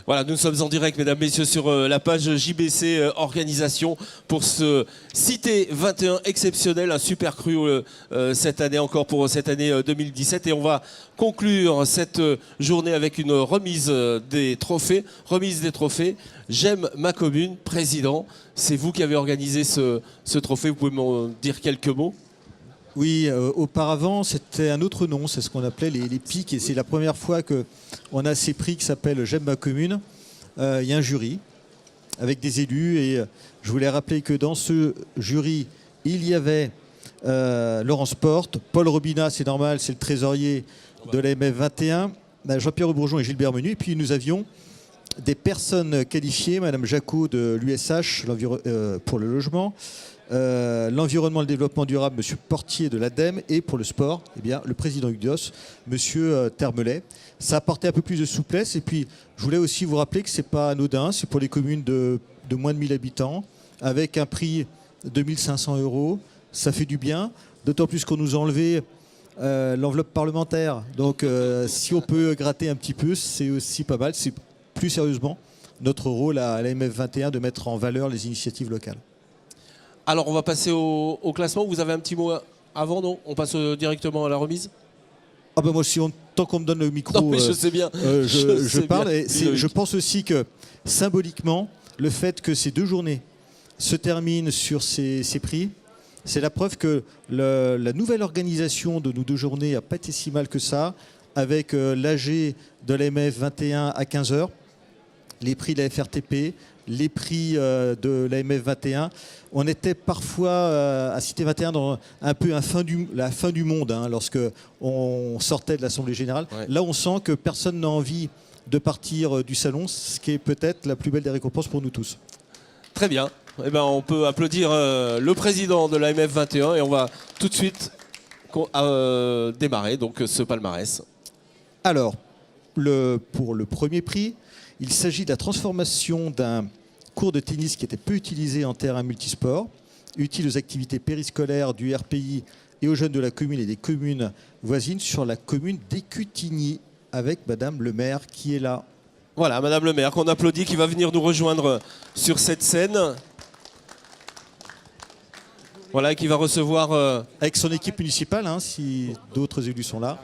Voilà, nous sommes en direct, mesdames, messieurs, sur la page JBC Organisation pour ce Cité 21 exceptionnel, un super cru cette année, encore pour cette année 2017. Et on va conclure cette journée avec une remise des trophées. Remise des trophées. J'aime ma commune, président. C'est vous qui avez organisé ce trophée. Vous pouvez m'en dire quelques mots ? Oui, auparavant, c'était un autre nom, c'est ce qu'on appelait les pics, et c'est la première fois qu'on a ces prix qui s'appellent J'aime ma commune. Il y a un jury avec des élus, et je voulais rappeler que dans ce jury, il y avait Laurence Porte, Paul Robinat, c'est normal, c'est le trésorier de l'AMF 21, Jean-Pierre Bourgeon et Gilbert Menu, et puis nous avions des personnes qualifiées, Madame Jacot de l'USH pour le logement, l'environnement et le développement durable, M. Portier de l'ADEME, et pour le sport, eh bien, le président UGDOS, M. Termelet. Ça apportait un peu plus de souplesse, et puis je voulais aussi vous rappeler que ce n'est pas anodin, c'est pour les communes de moins de 1000 habitants, avec un prix de 1 500 €, ça fait du bien, d'autant plus qu'on nous a enlevé l'enveloppe parlementaire, donc si on peut gratter un petit peu, c'est aussi pas mal, c'est plus sérieusement notre rôle à l'AMF 21 de mettre en valeur les initiatives locales. Alors, on va passer au classement. Vous avez un petit mot avant, non? On passe directement à la remise? Ah ben moi, tant qu'on me donne le micro, non, mais je sais bien. je parle. Et je pense aussi que, symboliquement, le fait que ces 2 journées se terminent sur ces prix, c'est la preuve que la nouvelle organisation de nos 2 journées n'a pas été si mal que ça, avec l'AG de l'AMF 21 à 15 h, les prix de la FRTP, les prix de l'AMF 21. On était parfois à Cité 21 dans un peu la fin du monde, hein, lorsque on sortait de l'Assemblée Générale. Ouais. Là, on sent que personne n'a envie de partir du salon, ce qui est peut-être la plus belle des récompenses pour nous tous. Très bien. Eh ben, on peut applaudir le président de l'AMF 21 et on va tout de suite démarrer donc, ce palmarès. Alors, pour le premier prix, il s'agit de la transformation d'un court de tennis qui était peu utilisé en terrain multisport, utile aux activités périscolaires du RPI et aux jeunes de la commune et des communes voisines sur la commune d'Écutigny, avec Madame le maire qui est là. Voilà, Madame le maire, qu'on applaudit, qui va venir nous rejoindre sur cette scène. Voilà, qui va recevoir... Avec son équipe municipale, hein, si d'autres élus sont là.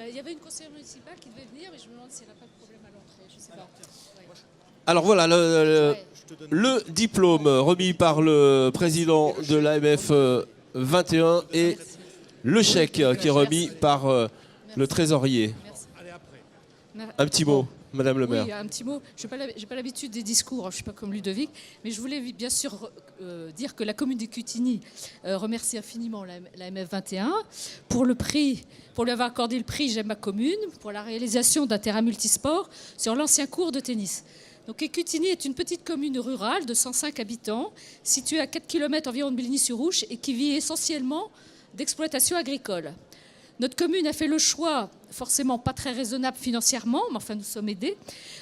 Il y avait une conseillère municipale qui devait venir, mais je me demande s'il n'y a pas de problème à l'entrée. Je sais pas. Ouais. Alors voilà, le diplôme remis par le président de l'AMF 21 et le chèque qui est remis par le trésorier. Un petit mot, Madame le maire. Oui, un petit mot. Je n'ai pas l'habitude des discours, je ne suis pas comme Ludovic, mais je voulais bien sûr dire que la commune d'Écutigny remercie infiniment l'AMF 21 pour le prix, pour lui avoir accordé le prix J'aime ma commune, pour la réalisation d'un terrain multisport sur l'ancien cours de tennis. Donc Écutigny est une petite commune rurale de 105 habitants, située à 4 km environ de Bligny-sur-Ouche et qui vit essentiellement d'exploitation agricole. Notre commune a fait le choix, forcément pas très raisonnable financièrement, mais enfin nous sommes aidés,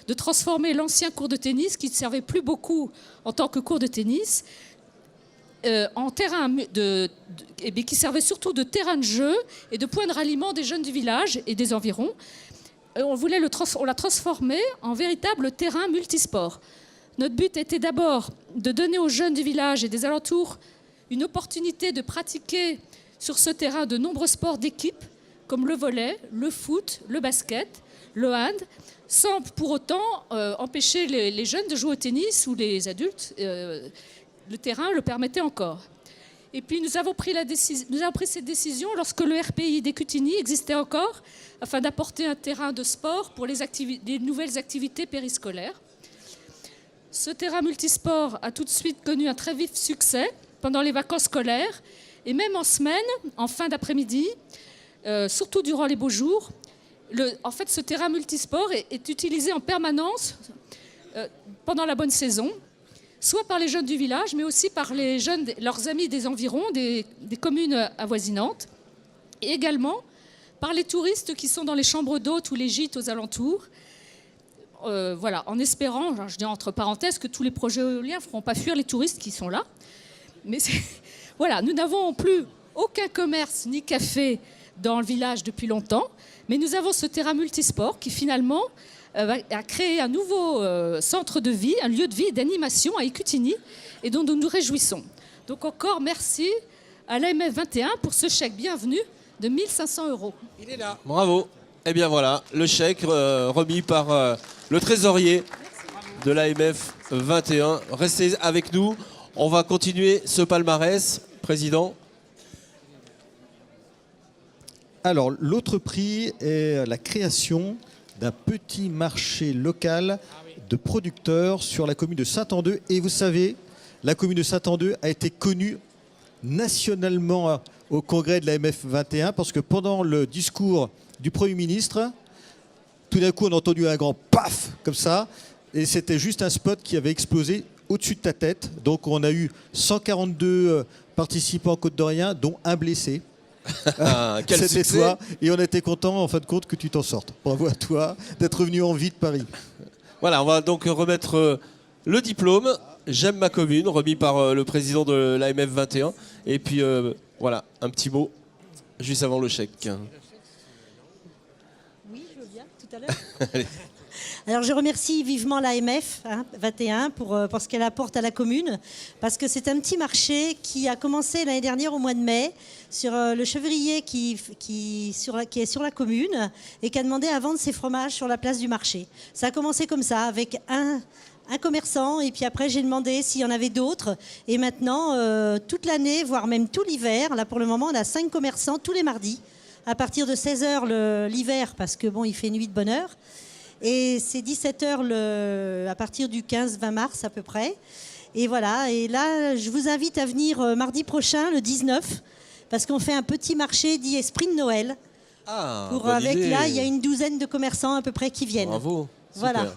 de transformer l'ancien cours de tennis, qui ne servait plus beaucoup en tant que cours de tennis, en terrain qui servait surtout de terrain de jeu et de point de ralliement des jeunes du village et des environs. On l'a transformé en véritable terrain multisport. Notre but était d'abord de donner aux jeunes du village et des alentours une opportunité de pratiquer sur ce terrain de nombreux sports d'équipe, comme le volley, le foot, le basket, le hand, sans pour autant empêcher les jeunes de jouer au tennis ou les adultes. Le terrain le permettait encore. Et puis nous avons pris cette décision lorsque le RPI d'Écutigny existait encore, afin d'apporter un terrain de sport pour les nouvelles activités périscolaires. Ce terrain multisport a tout de suite connu un très vif succès pendant les vacances scolaires, et même en semaine, en fin d'après-midi, surtout durant les beaux jours. En fait, ce terrain multisport est utilisé en permanence pendant la bonne saison, soit par les jeunes du village, mais aussi par leurs amis des environs, des communes avoisinantes, et également par les touristes qui sont dans les chambres d'hôtes ou les gîtes aux alentours. Voilà, en espérant, je dis entre parenthèses, que tous les projets éoliens ne feront pas fuir les touristes qui sont là. Mais voilà, nous n'avons plus aucun commerce ni café dans le village depuis longtemps. Mais nous avons ce terrain multisport qui finalement a créé un nouveau centre de vie, un lieu de vie et d'animation à Écutigny et dont nous nous réjouissons. Donc encore merci à l'AMF 21 pour ce chèque bienvenu de 1 500 €. Il est là. Bravo. Eh bien voilà, le chèque remis par le trésorier de l'AMF 21. Restez avec nous, on va continuer ce palmarès. Président. Alors, l'autre prix est la création d'un petit marché local de producteurs sur la commune de Saint-Andeux. Et vous savez, la commune de Saint-Andeux a été connue nationalement au congrès de l'AMF 21 parce que pendant le discours du Premier ministre, tout d'un coup, on a entendu un grand paf comme ça. Et c'était juste un spot qui avait explosé au-dessus de ta tête. Donc, on a eu 142 participants côte-d'Orient, dont un blessé. Quel C'était succès. toi, et on était content en fin de compte que tu t'en sortes. Bravo à toi d'être venu en vie de Paris. Voilà, on va donc remettre le diplôme J'aime ma commune, remis par le président de l'AMF 21. Et puis voilà, un petit mot juste avant le chèque. Oui, je veux bien, tout à l'heure. Alors je remercie vivement l'AMF 21 pour ce qu'elle apporte à la commune, parce que c'est un petit marché qui a commencé l'année dernière au mois de mai sur le chevrier qui est sur la commune et qui a demandé à vendre ses fromages sur la place du marché. Ça a commencé comme ça, avec un commerçant, et puis après j'ai demandé s'il y en avait d'autres, et maintenant toute l'année, voire même tout l'hiver, là pour le moment on a 5 commerçants tous les mardis, à partir de 16h l'hiver, parce que bon, il fait nuit de bonne heure. Et c'est 17h à partir du 15-20 mars à peu près. Et voilà, et là, je vous invite à venir mardi prochain, le 19, parce qu'on fait un petit marché dit Esprit de Noël. Ah, Avec idée. là, il y a une douzaine de commerçants à peu près qui viennent. Bravo. Super. Voilà.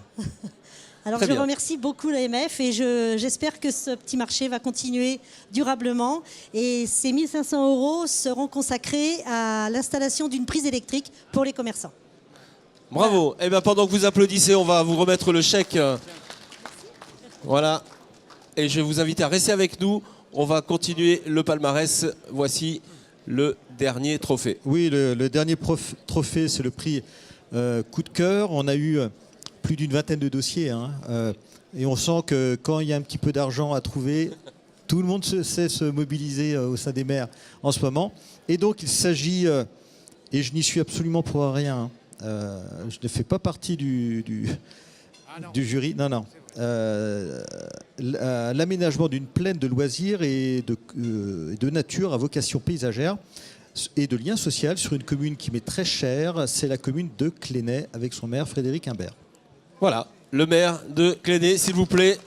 Alors Très je bien. remercie beaucoup l'AMF et j'espère que ce petit marché va continuer durablement. Et ces 1 500 € seront consacrés à l'installation d'une prise électrique pour les commerçants. Bravo. Et bien pendant que vous applaudissez, on va vous remettre le chèque. Voilà. Et je vais vous inviter à rester avec nous. On va continuer le palmarès. Voici le dernier trophée. Oui, le dernier trophée, c'est le prix coup de cœur. On a eu plus d'une vingtaine de dossiers. Et on sent que quand il y a un petit peu d'argent à trouver, tout le monde sait se mobiliser au sein des maires en ce moment. Et donc, il s'agit, et je n'y suis absolument pour rien, je ne fais pas partie du jury. Non. L'aménagement d'une plaine de loisirs et de nature à vocation paysagère et de lien social sur une commune qui m'est très chère, c'est la commune de Clénay avec son maire Frédéric Imbert. Voilà, le maire de Clénay, s'il vous plaît,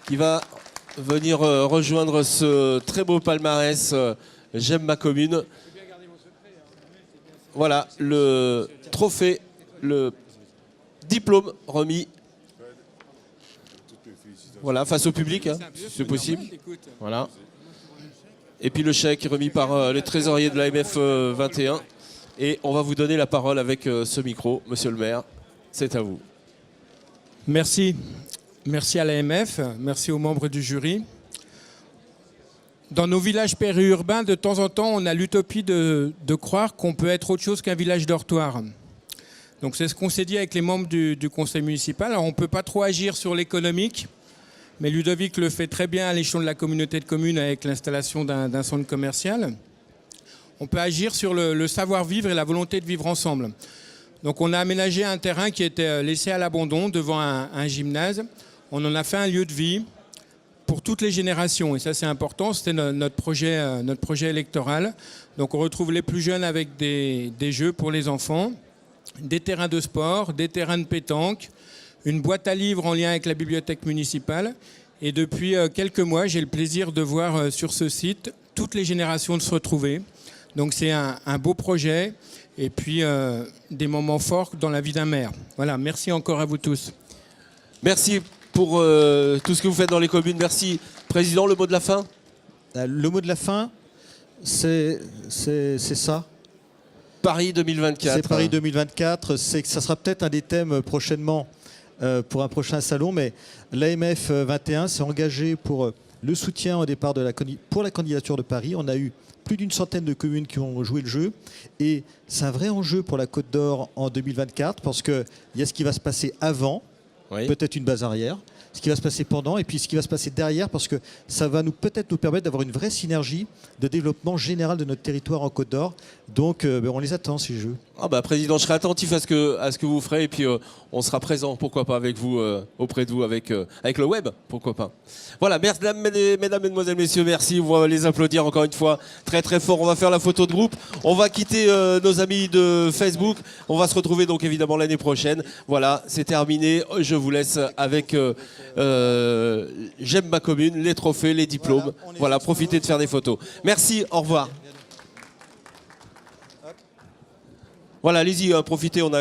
qui va venir rejoindre ce très beau palmarès J'aime ma commune. Voilà, le trophée, le diplôme remis. Voilà, face au public, hein, si c'est possible. Voilà. Et puis le chèque remis par les trésoriers de l'AMF 21. Et on va vous donner la parole avec ce micro, monsieur le maire. C'est à vous. Merci. Merci à l'AMF, merci aux membres du jury. Dans nos villages périurbains, de temps en temps, on a l'utopie de croire qu'on peut être autre chose qu'un village dortoir. Donc c'est ce qu'on s'est dit avec les membres du conseil municipal. Alors on ne peut pas trop agir sur l'économique, mais Ludovic le fait très bien à l'échelon de la communauté de communes avec l'installation d'un centre commercial. On peut agir sur le savoir-vivre et la volonté de vivre ensemble. Donc on a aménagé un terrain qui était laissé à l'abandon devant un gymnase. On en a fait un lieu de vie pour toutes les générations. Et ça c'est important, c'était notre projet électoral. Donc on retrouve les plus jeunes avec des jeux pour les enfants, des terrains de sport, des terrains de pétanque, une boîte à livres en lien avec la bibliothèque municipale. Et depuis quelques mois, j'ai le plaisir de voir sur ce site toutes les générations de se retrouver. Donc c'est un beau projet et puis des moments forts dans la vie d'un maire. Voilà, merci encore à vous tous. Merci pour tout ce que vous faites dans les communes. Merci. Président, le mot de la fin ? Le mot de la fin, c'est ça. Paris 2024. C'est Paris 2024. Ça sera peut-être un des thèmes prochainement pour un prochain salon, mais l'AMF 21 s'est engagé pour le soutien au départ pour la candidature de Paris. On a eu plus d'une centaine de communes qui ont joué le jeu. Et c'est un vrai enjeu pour la Côte d'Or en 2024 parce qu'il y a ce qui va se passer avant, peut-être une base arrière, ce qui va se passer pendant et puis ce qui va se passer derrière parce que ça va peut-être nous permettre d'avoir une vraie synergie de développement général de notre territoire en Côte d'Or. Donc on les attend ces jeux. Président, je serai attentif à ce que vous ferez et puis on sera présent, pourquoi pas, avec vous, auprès de vous, avec le web, pourquoi pas. Voilà, mesdames, mesdemoiselles, messieurs, merci. On va les applaudir encore une fois très très fort. On va faire la photo de groupe. On va quitter nos amis de Facebook. On va se retrouver donc évidemment l'année prochaine. Voilà, c'est terminé. Je vous laisse avec J'aime ma commune, les trophées, les diplômes. Voilà, profitez de faire des photos. Merci, au revoir. Voilà, allez-y, profitez, on a